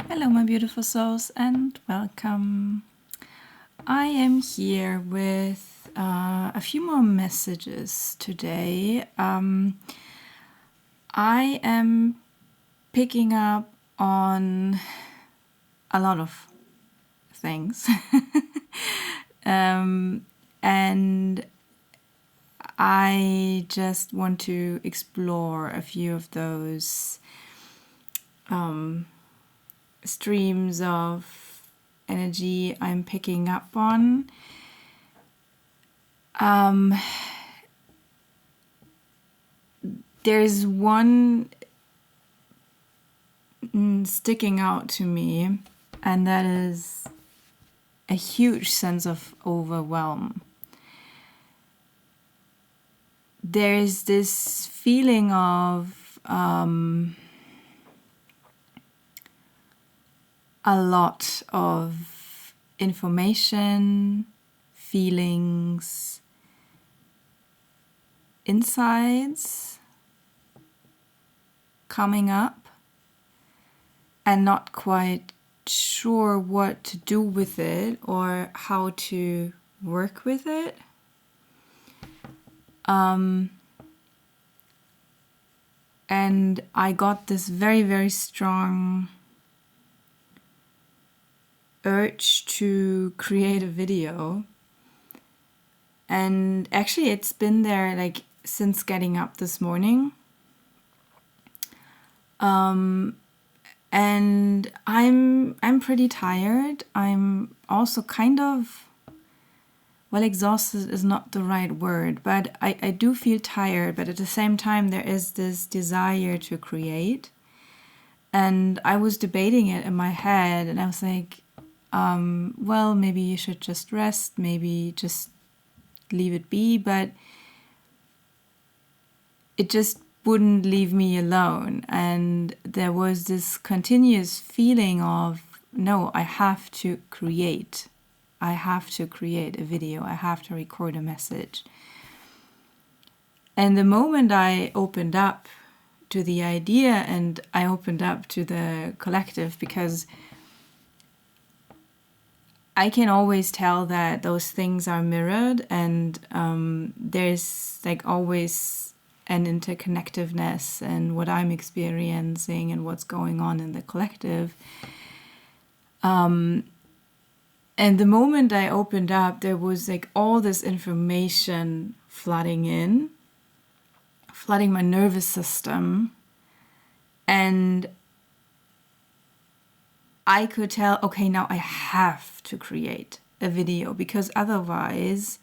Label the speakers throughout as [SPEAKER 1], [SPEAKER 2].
[SPEAKER 1] Hello, my beautiful souls, and welcome. I am here with a few more messages today. I am picking up on a lot of things, and I just want to explore a few of those streams of energy I'm picking up on. There's one sticking out to me, and that is a huge sense of overwhelm. There's this feeling of a lot of information, feelings, insights coming up, and not quite sure what to do with it or how to work with it. And I got this very, very strong urge to create a video. And actually it's been there like since getting up this morning. And I'm pretty tired. I'm also kind of, well, exhausted is not the right word, but I do feel tired, but at the same time there is this desire to create. And I was debating it in my head, and I was like, well, maybe you should just rest, maybe just leave it be, but it just wouldn't leave me alone. And there was this continuous feeling of, no, I have to create. I have to create a video. I have to record a message. And the moment I opened up to the idea and I opened up to the collective, because I can always tell that those things are mirrored, and there's like always an interconnectedness and what I'm experiencing and what's going on in the collective. And the moment I opened up, there was like all this information flooding in, flooding my nervous system. And I could tell, okay, now I have to create a video because otherwise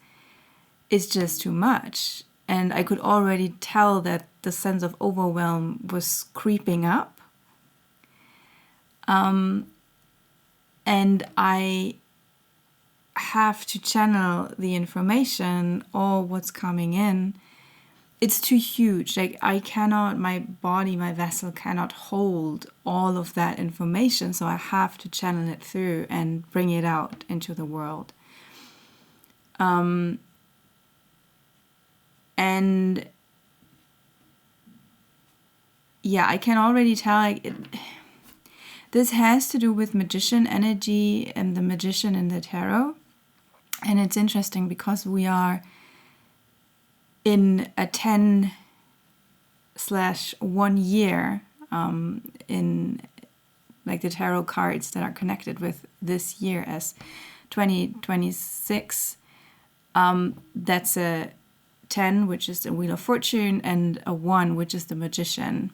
[SPEAKER 1] it's just too much. And I could already tell that the sense of overwhelm was creeping up. And I have to channel the information, all what's coming in. It's too huge. Like I cannot, my body, my vessel cannot hold all of that information. So I have to channel it through and bring it out into the world. And yeah, I can already tell like this has to do with magician energy and the magician in the tarot. And it's interesting because we are in a 10/1 year in like the tarot cards that are connected with this year as 2026. That's a 10, which is the Wheel of Fortune, and a 1, which is the Magician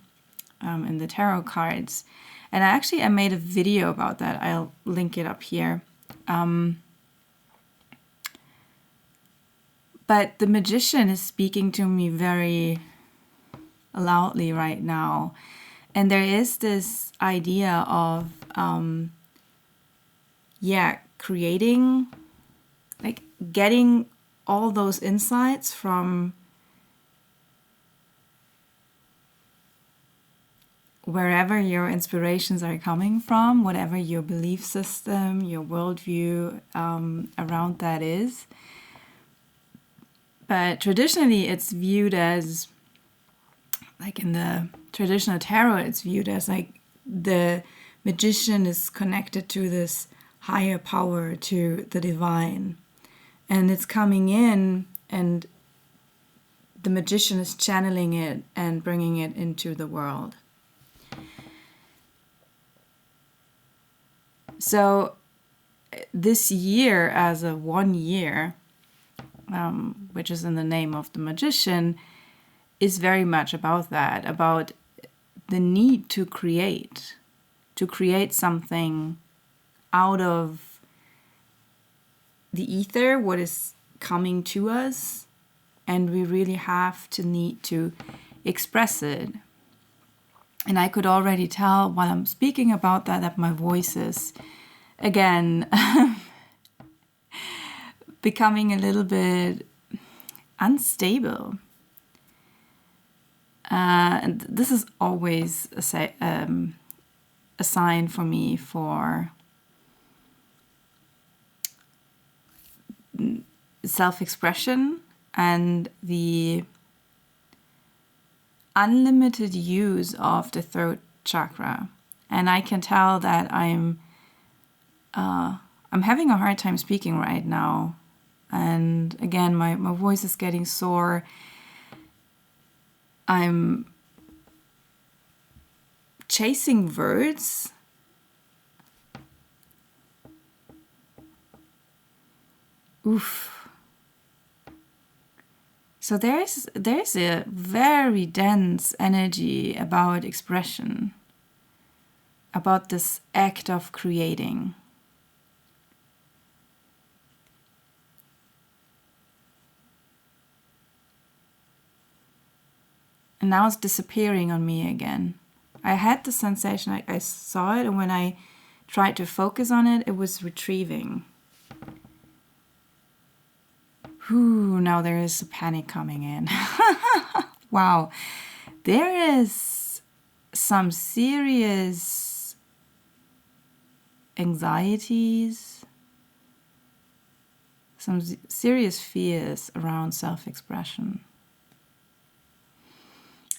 [SPEAKER 1] in the tarot cards. And I made a video about that. I'll link it up here. But the Magician is speaking to me very loudly right now. And there is this idea of, creating, like getting all those insights from wherever your inspirations are coming from, whatever your belief system, your worldview around that is. But traditionally, it's viewed as, like in the traditional tarot, it's viewed as like the magician is connected to this higher power, to the divine. And it's coming in, and the magician is channeling it and bringing it into the world. So this year, as a 1 year, which is in the name of the magician, is very much about that, about the need to create something out of the ether, what is coming to us, and we really have to need to express it. And I could already tell while I'm speaking about that my voice is, again, becoming a little bit unstable. And this is always a sign for me for self-expression and the unlimited use of the throat chakra. And I can tell that I'm having a hard time speaking right now. And again, my voice is getting sore. I'm chasing words. Oof. So there's a very dense energy about expression, about this act of creating. And now it's disappearing on me again. I had the sensation, I saw it, and when I tried to focus on it, it was retrieving. Whew, now there is a panic coming in. Wow. There is some serious anxieties, some serious fears around self-expression.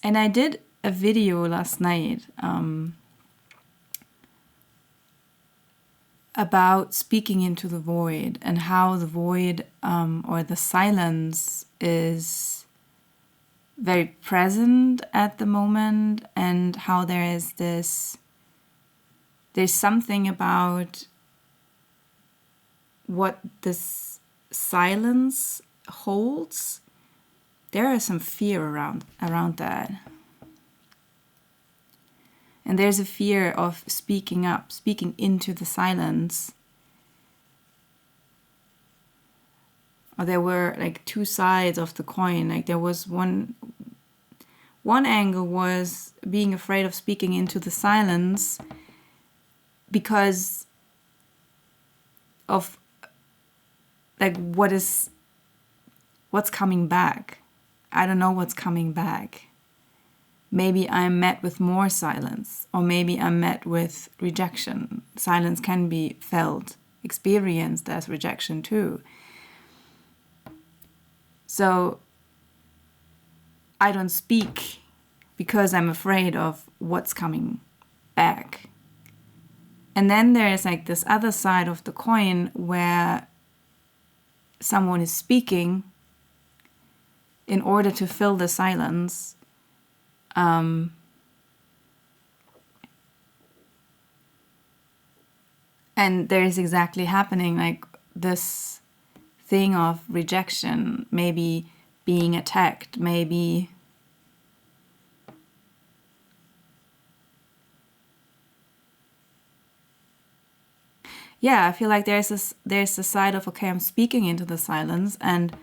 [SPEAKER 1] And I did a video last night about speaking into the void, and how the void or the silence is very present at the moment, and how there's something about what this silence holds. There is some fear around that. And there's a fear of speaking up, speaking into the silence. Or there were like two sides of the coin. Like there was one angle was being afraid of speaking into the silence because of like what's coming back. I don't know what's coming back. Maybe I'm met with more silence, or maybe I'm met with rejection. Silence can be felt, experienced as rejection too. So I don't speak because I'm afraid of what's coming back. And then there is like this other side of the coin where someone is speaking in order to fill the silence. And there is exactly happening like this thing of rejection, maybe being attacked, maybe I feel like there's a side of, okay, I'm speaking into the silence, and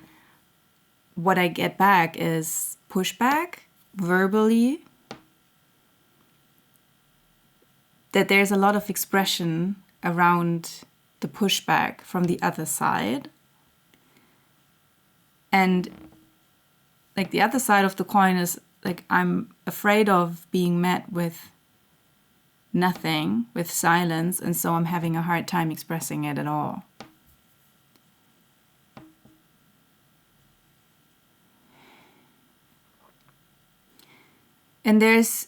[SPEAKER 1] what I get back is pushback verbally, that there's a lot of expression around the pushback from the other side. And like the other side of the coin is like, I'm afraid of being met with nothing, with silence, and so I'm having a hard time expressing it at all. And the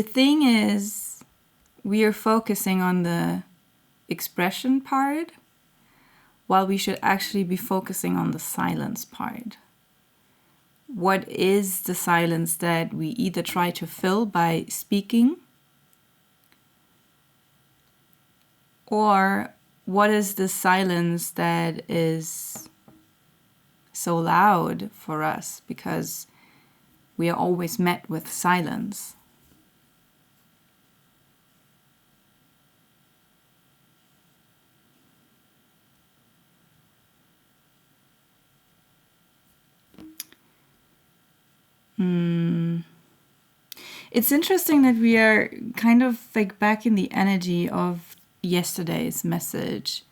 [SPEAKER 1] thing is, we are focusing on the expression part, while we should actually be focusing on the silence part. What is the silence that we either try to fill by speaking, or what is the silence that is so loud for us because we are always met with silence? It's interesting that we are kind of like back in the energy of yesterday's message.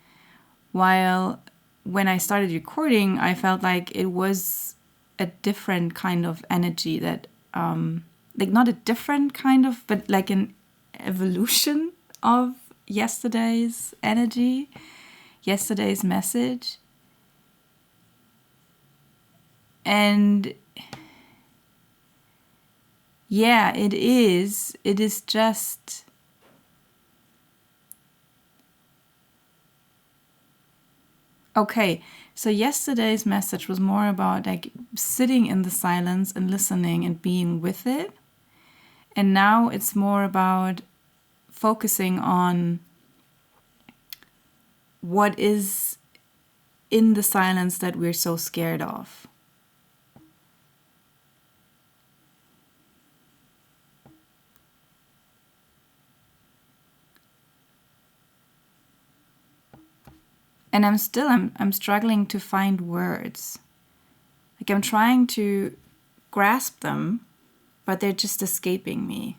[SPEAKER 1] While when I started recording, I felt like it was a different kind of energy that, like not a different kind of, but like an evolution of yesterday's energy, yesterday's message. And yeah, it is. It is just... Okay, so yesterday's message was more about like sitting in the silence and listening and being with it. And now it's more about focusing on what is in the silence that we're so scared of. And I'm struggling to find words. Like I'm trying to grasp them, but they're just escaping me.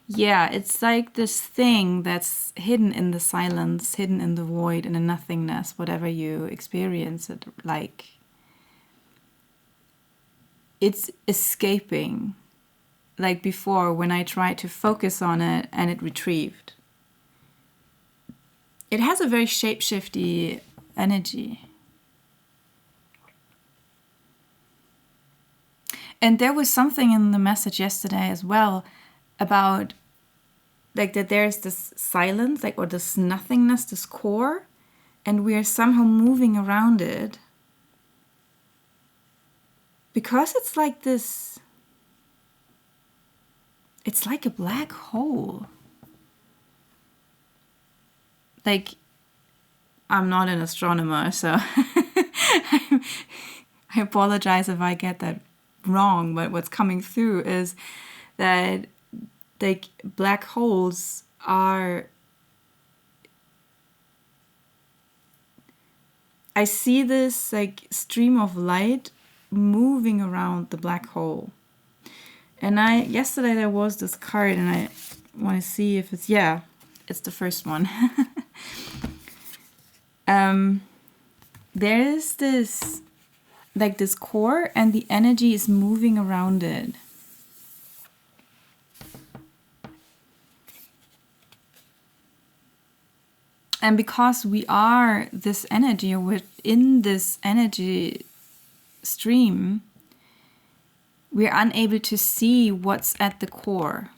[SPEAKER 1] Yeah, it's like this thing that's hidden in the silence, hidden in the void, in the nothingness, whatever you experience it like. It's escaping. Like before, when I tried to focus on it and it retrieved. It has a very shape-shifty energy. And there was something in the message yesterday as well about like that there's this silence, like, or this nothingness, this core, and we are somehow moving around it. Because it's like this, it's like a black hole. Like, I'm not an astronomer, so I apologize if I get that wrong, but what's coming through is that like black holes are... I see this like stream of light moving around the black hole. And yesterday there was this card and I want to see if it's... Yeah, it's the first one. There is this like this core and the energy is moving around it. And because we are this energy, or within this energy stream, we're unable to see what's at the core.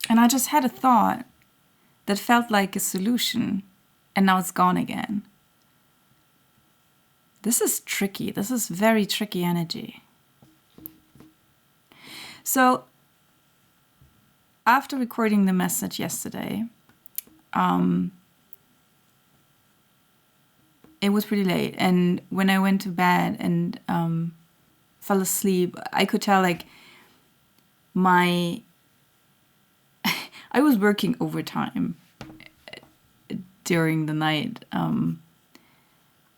[SPEAKER 1] And I just had a thought that felt like a solution, and now it's gone again. This is tricky. This is very tricky energy. So, after recording the message yesterday, it was pretty late. And when I went to bed and fell asleep, I could tell like I was working overtime during the night. And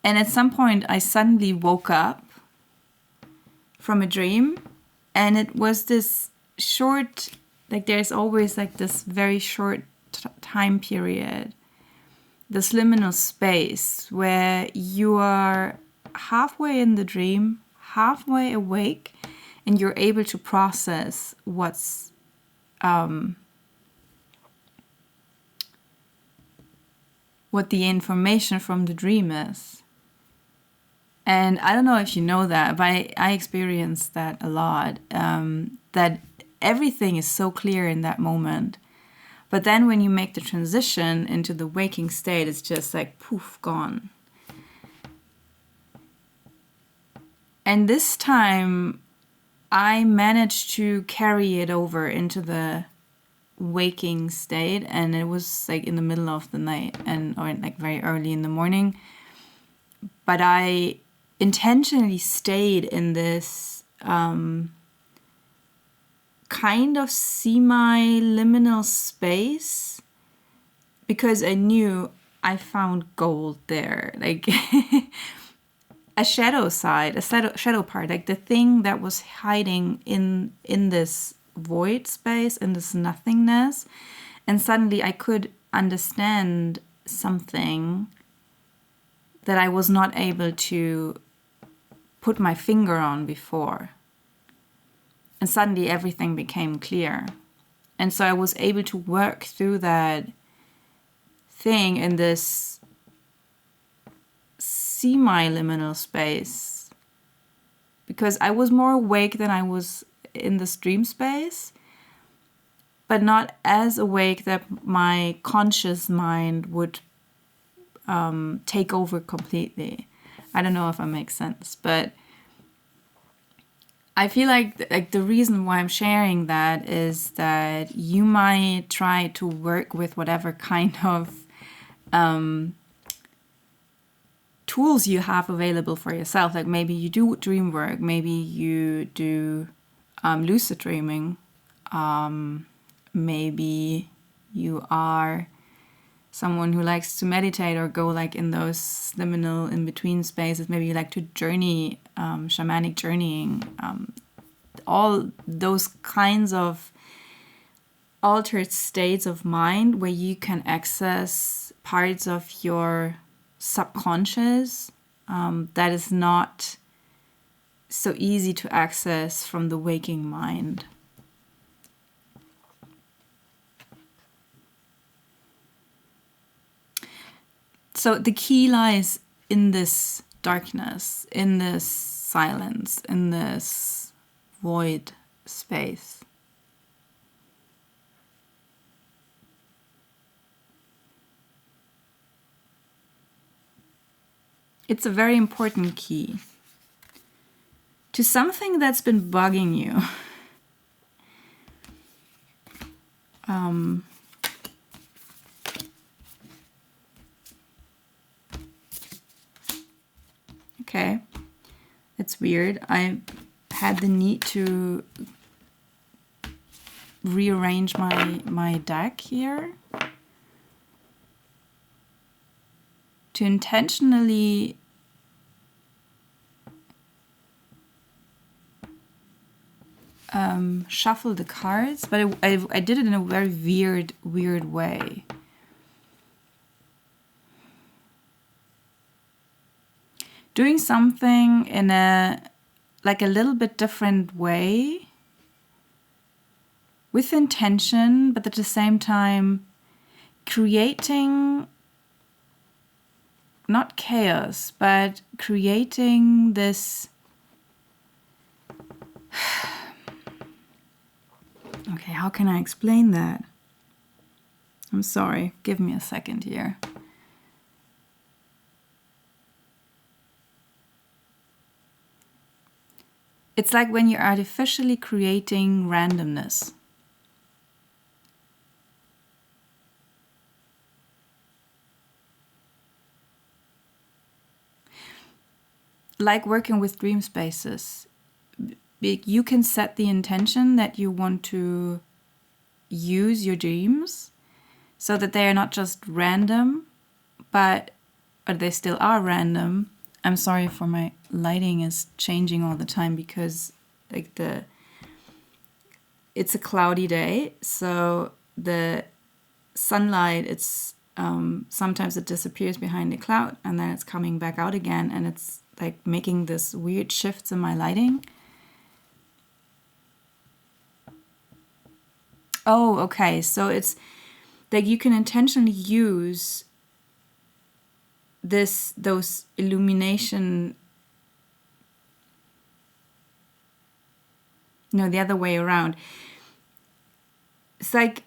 [SPEAKER 1] at some point, I suddenly woke up from a dream. And it was this short, like there's always like this very short time period, this liminal space where you are halfway in the dream, halfway awake, and you're able to process what's what the information from the dream is. And I don't know if you know that, but I experienced that a lot, that everything is so clear in that moment. But then when you make the transition into the waking state, it's just like poof, gone. And this time I managed to carry it over into the waking state, and it was like in the middle of the night or like very early in the morning. But I intentionally stayed in this kind of semi-liminal space because I knew I found gold there, like a shadow side, a shadow part, like the thing that was hiding in this void space, in this nothingness. And suddenly I could understand something that I was not able to put my finger on before. And suddenly everything became clear. And so I was able to work through that thing in this semi-liminal space because I was more awake than I was in the dream space, but not as awake that my conscious mind would take over completely. I don't know if that makes sense, but I feel like the reason why I'm sharing that is that you might try to work with whatever kind of tools you have available for yourself. Like maybe you do dream work, maybe you do lucid dreaming, maybe you are someone who likes to meditate or go like in those liminal in-between spaces. Maybe you like to journey, shamanic journeying, all those kinds of altered states of mind where you can access parts of your subconscious that is not so easy to access from the waking mind. So the key lies in this darkness, in this silence, in this void space. It's a very important key to something that's been bugging you. Okay, it's weird. I had the need to rearrange my deck here to intentionally shuffle the cards, but I did it in a very weird way. Doing something in a little bit different way with intention, but at the same time creating not chaos, but creating this. Okay, how can I explain that? I'm sorry, give me a second here. It's like when you're artificially creating randomness. Like working with dream spaces. You can set the intention that you want to use your dreams so that they are not just random, but they still are random. I'm sorry for my lighting is changing all the time because it's a cloudy day, so the sunlight, it's sometimes it disappears behind the cloud and then it's coming back out again, and it's like making this weird shifts in my lighting. Oh, okay. So it's like you can intentionally use those illumination no, the other way around. It's like,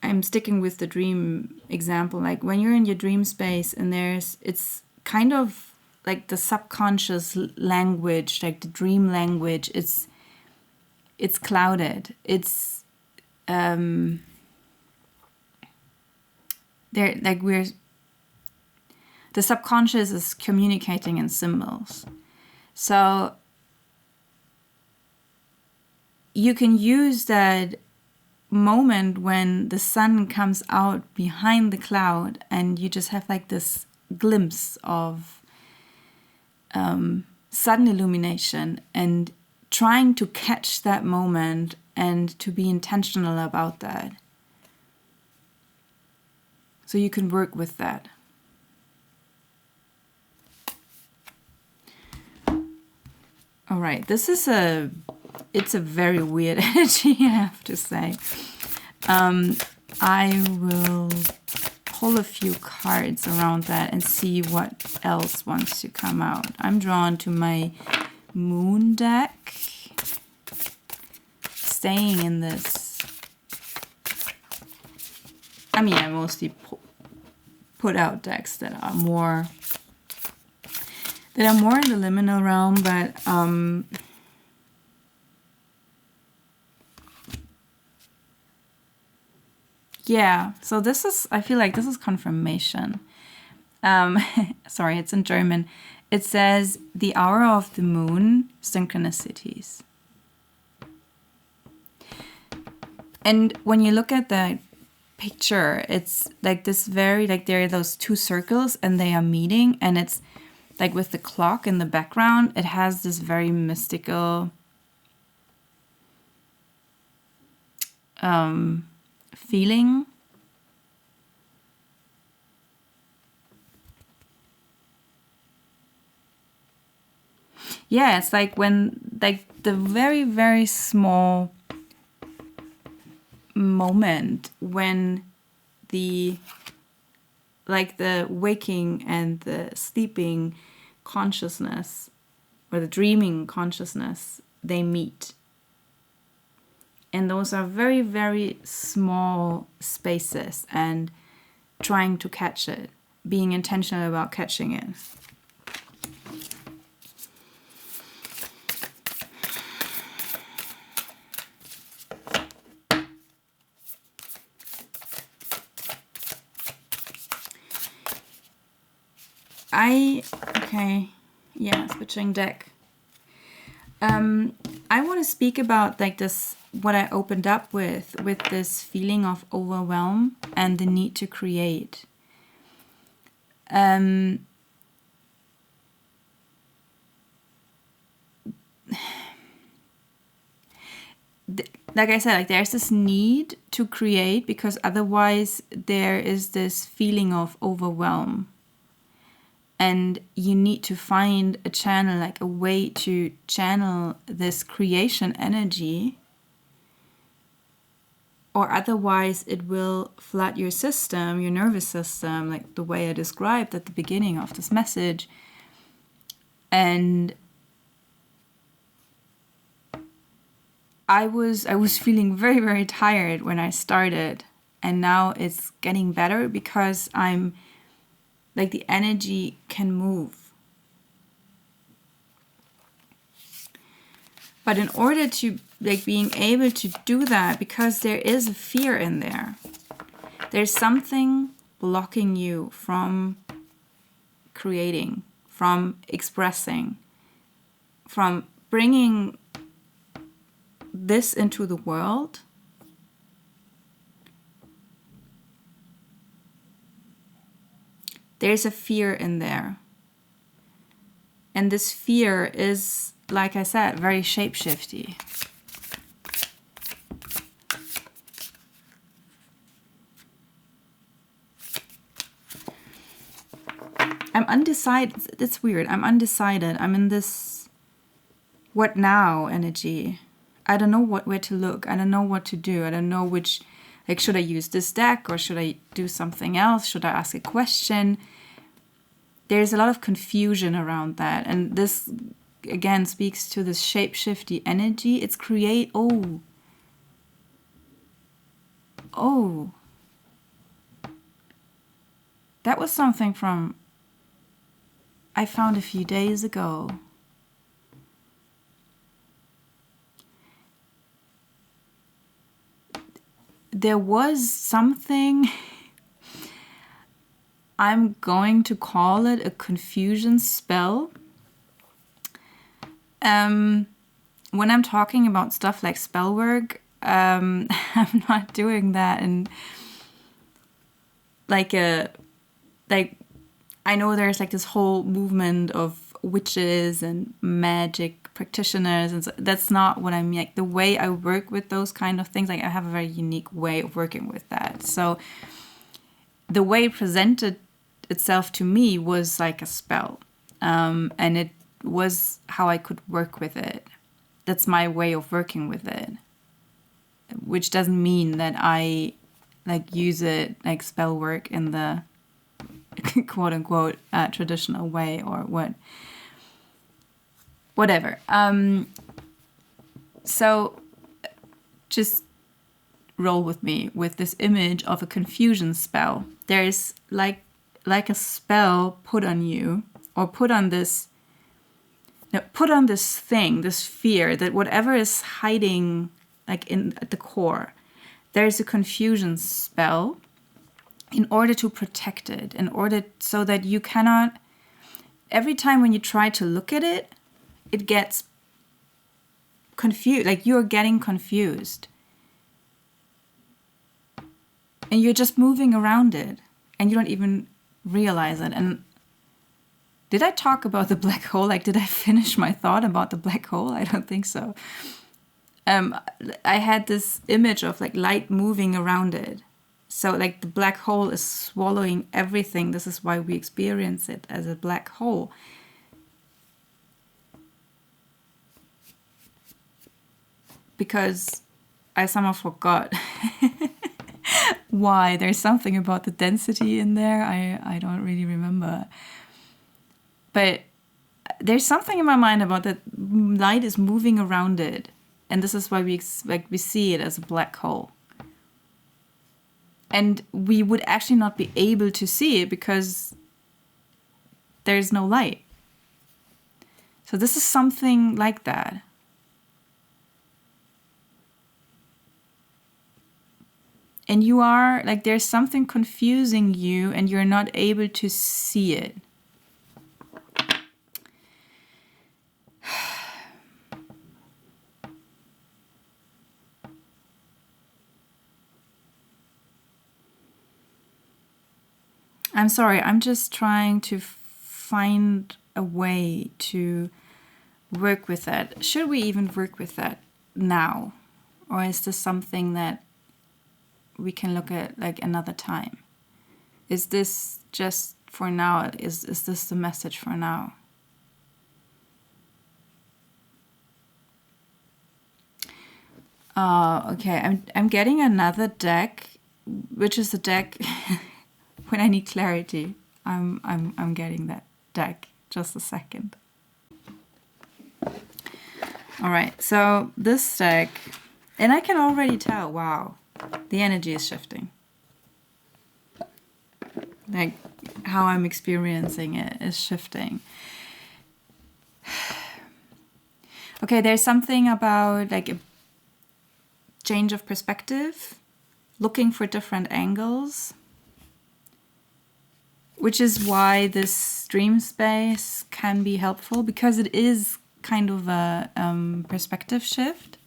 [SPEAKER 1] I'm sticking with the dream example. Like when you're in your dream space and it's kind of like the subconscious language, like the dream language. It's clouded. It's there, like the subconscious is communicating in symbols. So you can use that moment when the sun comes out behind the cloud and you just have like this glimpse of sudden illumination, and trying to catch that moment and to be intentional about that. So you can work with that. All right, it's a very weird energy, I have to say. I will pull a few cards around that and see what else wants to come out. I'm drawn to my moon deck, staying in this. I mean, I mostly put out decks that are more in the liminal realm, but yeah, so I feel like this is confirmation. Sorry, it's in German. It says, the hour of the moon, synchronicities. And when you look at the picture, it's like this very, like there are those two circles and they are meeting, and it's like with the clock in the background, it has this very mystical feeling. Yeah, it's like when, like the very, very small moment when the waking and the sleeping consciousness, or the dreaming consciousness, they meet. And those are very, very small spaces, and trying to catch it, being intentional about catching it. Switching deck. I want to speak about like this, what I opened up with this feeling of overwhelm and the need to create. Like I said, like there's this need to create, because otherwise there is this feeling of overwhelm. And you need to find a channel, like a way to channel this creation energy, or otherwise it will flood your system, your nervous system, like the way I described at the beginning of this message. And I was feeling very, very tired when I started, and now it's getting better because I'm like the energy can move. But in order to like being able to do that, because there is a fear in there, there's something blocking you from creating, from expressing, from bringing this into the world. There's a fear in there. And this fear is, like I said, very shape-shifty. I'm undecided. It's weird. I'm undecided. I'm in this what now energy. I don't know where to look. I don't know what to do. I don't know which, like, should I use this deck or should I do something else? Should I ask a question? There's a lot of confusion around that. And this again speaks to this shape-shifty energy. It's oh, that was something from I found a few days ago. There was something, I'm going to call it a confusion spell. When I'm talking about stuff like spell work, I'm not doing that in like I know there's like this whole movement of witches and magic practitioners, and so that's not what I mean. Like the way I work with those kind of things, like I have a very unique way of working with that. So the way it presented itself to me was like a spell, and it was how I could work with it. That's my way of working with it, which doesn't mean that I like use it like spell work in the quote unquote traditional way or whatever. So just roll with me with this image of a confusion spell. There's like a spell put on you, or put on this thing, this fear that whatever is hiding like at the core, there's a confusion spell in order to protect it, so that you cannot, every time when you try to look at it, it gets confused, like you're getting confused. And you're just moving around it, and you don't even realize it. And did I talk about the black hole? Like, did I finish my thought about the black hole? I don't think so. I had this image of like light moving around it. So like the black hole is swallowing everything. This is why we experience it as a black hole. Because I somehow forgot why. There's something about the density in there. I don't really remember. But there's something in my mind about that light is moving around it. And this is why we see it as a black hole. And we would actually not be able to see it because there's no light. So this is something like that. And you are, like, there's something confusing you and you're not able to see it. I'm sorry, I'm just trying to find a way to work with that. Should we even work with that now? Or is this something that we can look at like another time? Is this just for now? Is this the message for now? Okay, I'm getting another deck, which is a deck when I need clarity. I'm getting that deck. Just a second. All right, so this deck, and I can already tell, wow, the energy is shifting. Like how I'm experiencing it is shifting. Okay, there's something about like a change of perspective, looking for different angles, which is why this dream space can be helpful, because it is kind of a perspective shift.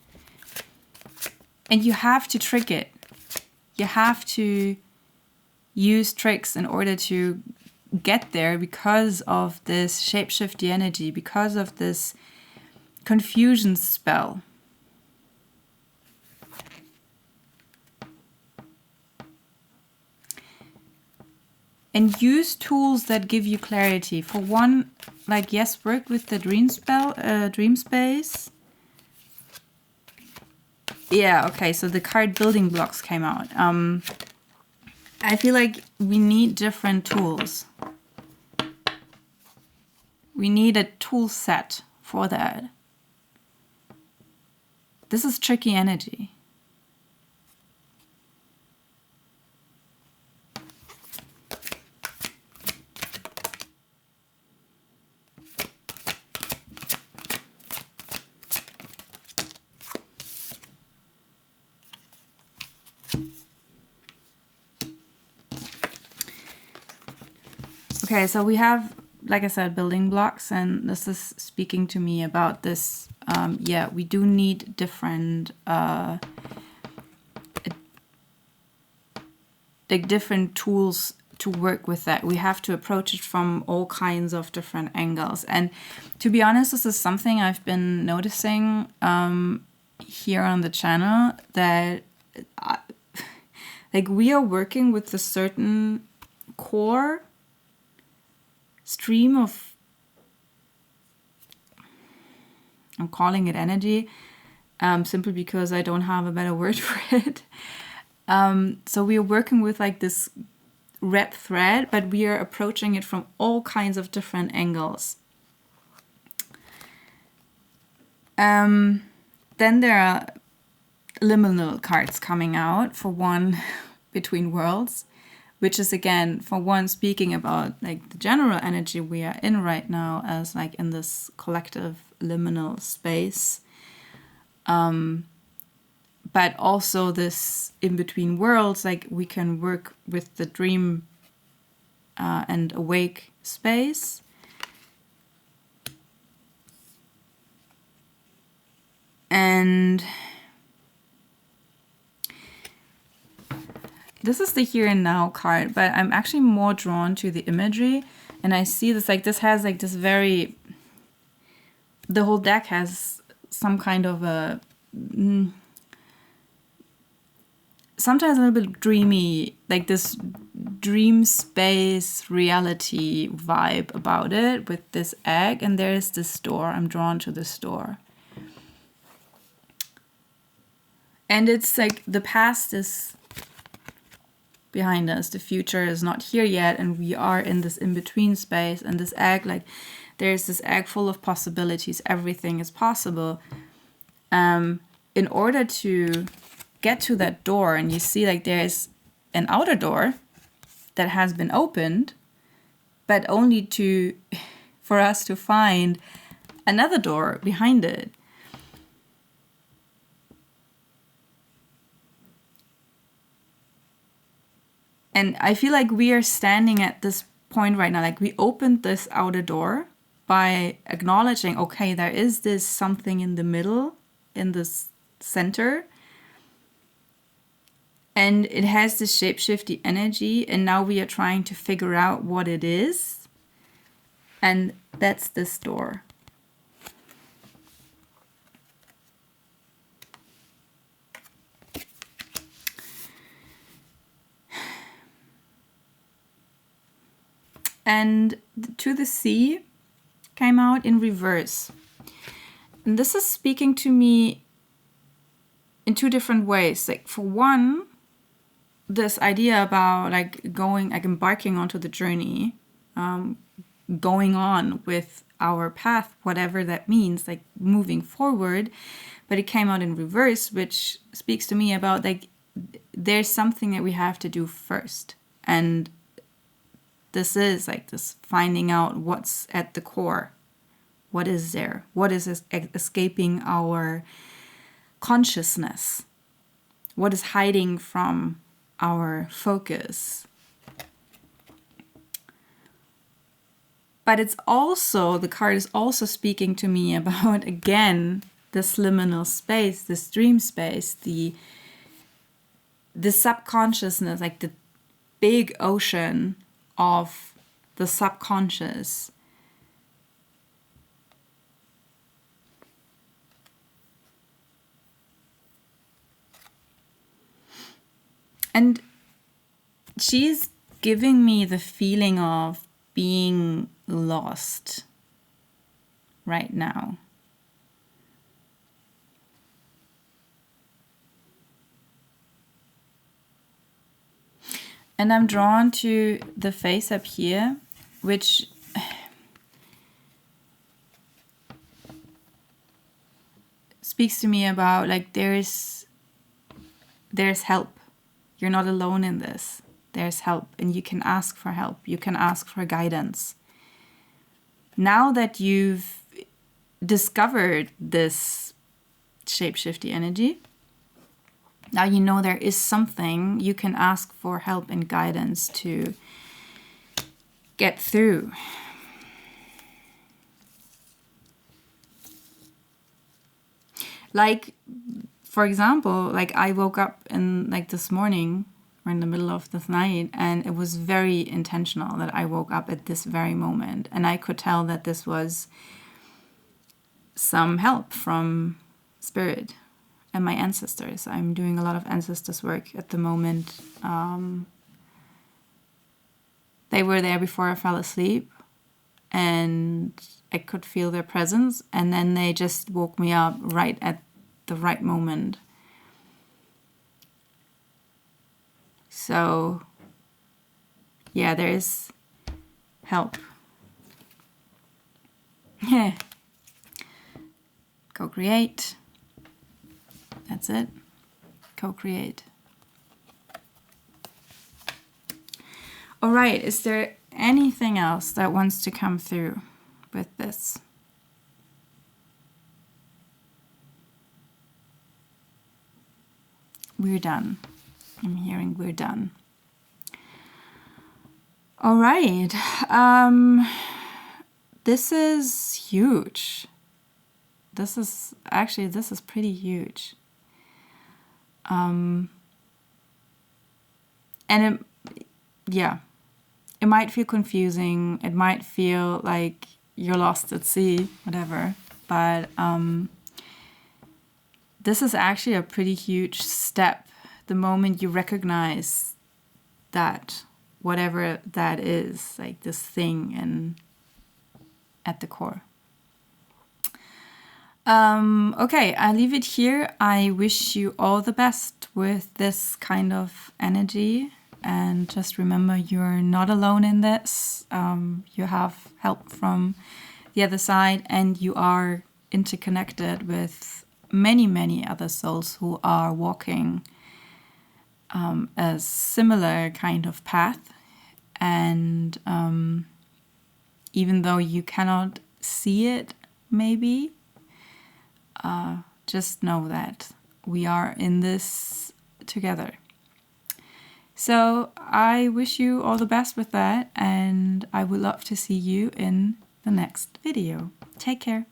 [SPEAKER 1] And you have to trick it. You have to use tricks in order to get there because of this shape-shifty energy, because of this confusion spell. And use tools that give you clarity. For one, like, yes, work with the dream space. Yeah, okay, so the card building blocks came out. I feel like we need different tools. We need a tool set for that. This is tricky energy. Okay, so we have, like I said, building blocks, and this is speaking to me about this. Yeah, we do need different, like different tools to work with that. We have to approach it from all kinds of different angles. And to be honest, this is something I've been noticing here on the channel, that like we are working with a certain core stream of, I'm calling it energy, simply because I don't have a better word for it. So we are working with like this red thread, but we are approaching it from all kinds of different angles. Then there are liminal cards coming out, for one, between worlds, which is again, for one, speaking about like the general energy we are in right now, as like in this collective liminal space. But also this in between worlds, like we can work with the dream and awake space. And this is the here and now card, but I'm actually more drawn to the imagery. And I see this, like this has like this very, the whole deck has some kind of a, sometimes a little bit dreamy, like this dream space reality vibe about it with this egg. And there's this door. I'm drawn to this door. And it's like the past is behind us. The future is not here yet. And we are in this in-between space. And this egg, like there's this egg full of possibilities. Everything is possible. In order to get to that door, and you see like there's an outer door that has been opened, but only for us to find another door behind it. And I feel like we are standing at this point right now, like we opened this outer door by acknowledging, okay, there is this something in the middle, in this center, and it has this shape-shifty energy, and now we are trying to figure out what it is, and that's this door. And To the Sea came out in reverse. And this is speaking to me in two different ways. Like for one, this idea about like embarking onto the journey, going on with our path, whatever that means, like moving forward. But it came out in reverse, which speaks to me about like there's something that we have to do first. And this is like this finding out what's at the core. What is there? What is escaping our consciousness? What is hiding from our focus? But it's also, the card is also speaking to me about, again, this liminal space, this dream space, the subconsciousness, like the big ocean of the subconscious. And she's giving me the feeling of being lost right now. And I'm drawn to the face up here, which speaks to me about like there's help. You're not alone in this. There's help, and you can ask for help. You can ask for guidance. Now that you've discovered this shape-shifty energy, now you know there is something you can ask for help and guidance to get through. Like, for example, like I woke up in like this morning or in the middle of this night, and it was very intentional that I woke up at this very moment. And I could tell that this was some help from spirit and my ancestors. I'm doing a lot of ancestors work at the moment. They were there before I fell asleep, and I could feel their presence, and then they just woke me up right at the right moment. So, yeah, there is help. Co-create. That's it. Co-create. All right, is there anything else that wants to come through with this? We're done. I'm hearing we're done. All right. This is huge. This is pretty huge. And it might feel confusing. It might feel like you're lost at sea, whatever. But this is actually a pretty huge step. The moment you recognize that, whatever that is, like this thing and at the core. Okay, I leave it here. I wish you all the best with this kind of energy. And just remember, you're not alone in this. You have help from the other side, and you are interconnected with many, many other souls who are walking a similar kind of path. And even though you cannot see it, maybe, just know that we are in this together. So I wish you all the best with that, and I would love to see you in the next video. Take care.